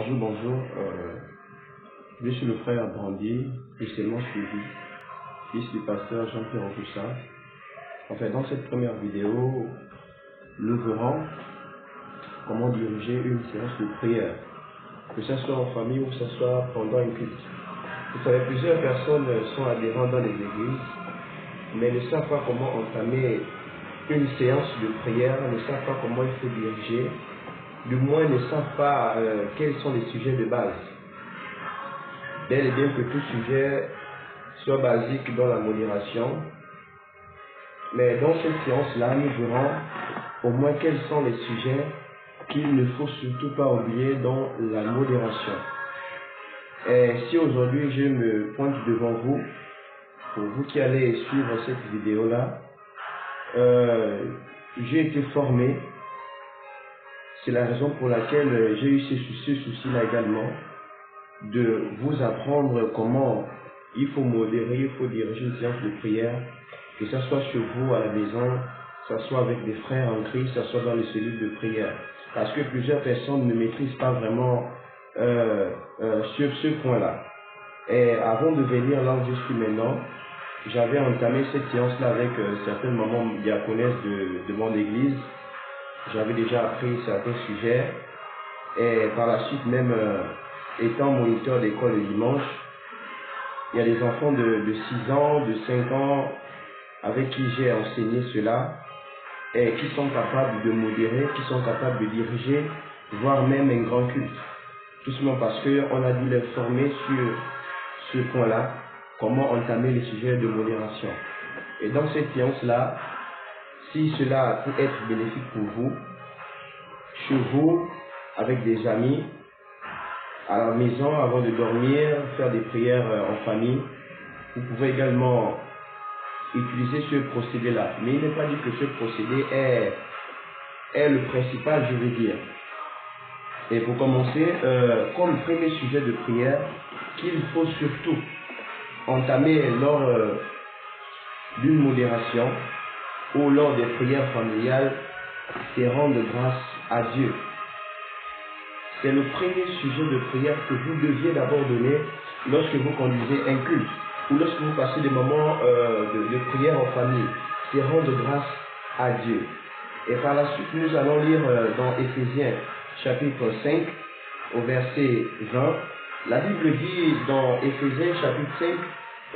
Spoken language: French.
Bonjour. Je suis le frère Brandy, justement suivi, fils du pasteur Jean-Pierre Roussa. En fait, dans cette première vidéo, nous verrons comment diriger une séance de prière, que ce soit en famille ou que ce soit pendant une culte. Vous savez, plusieurs personnes sont adhérentes dans les églises, mais ne savent pas comment entamer une séance de prière, ne savent pas comment il faut diriger, du moins ne savent pas quels sont les sujets de base. Bel et bien que tout sujet soit basique dans la modération, mais dans cette séance-là, nous verrons au moins quels sont les sujets qu'il ne faut surtout pas oublier dans la modération. Et si aujourd'hui je me pointe devant vous, pour vous qui allez suivre cette vidéo-là, j'ai été formé. C'est la raison pour laquelle j'ai eu ce souci-là également, de vous apprendre comment il faut modérer, il faut diriger une séance de prière, que ce soit chez vous à la maison, que ce soit avec des frères en Christ, que ce soit dans les cellules de prière. Parce que plusieurs personnes ne maîtrisent pas vraiment sur ce point-là. Et avant de venir là où je suis maintenant, j'avais entamé cette séance-là avec certaines mamans diaconesses de mon église. J'avais déjà appris certains sujets. Et par la suite, même étant moniteur d'école le dimanche, il y a des enfants de 6 ans, de 5 ans, avec qui j'ai enseigné cela, et qui sont capables de modérer, qui sont capables de diriger, voire même un grand culte. Tout simplement parce qu'on a dû les former sur ce point-là, comment entamer les sujets de modération. Et dans cette séance-là, si cela peut être bénéfique pour vous, chez vous, avec des amis, à la maison, avant de dormir, faire des prières en famille, vous pouvez également utiliser ce procédé-là. Mais il n'est pas dit que ce procédé est le principal, je veux dire. Et pour commencer, comme premier sujet de prière, qu'il faut surtout entamer lors d'une modération ou lors des prières familiales, c'est rendre grâce à Dieu. C'est le premier sujet de prière que vous deviez d'abord donner lorsque vous conduisez un culte ou lorsque vous passez des moments de prière en famille. C'est rendre grâce à Dieu. Et par la suite, nous allons lire dans Éphésiens chapitre 5 au verset 20. La Bible dit dans Éphésiens chapitre 5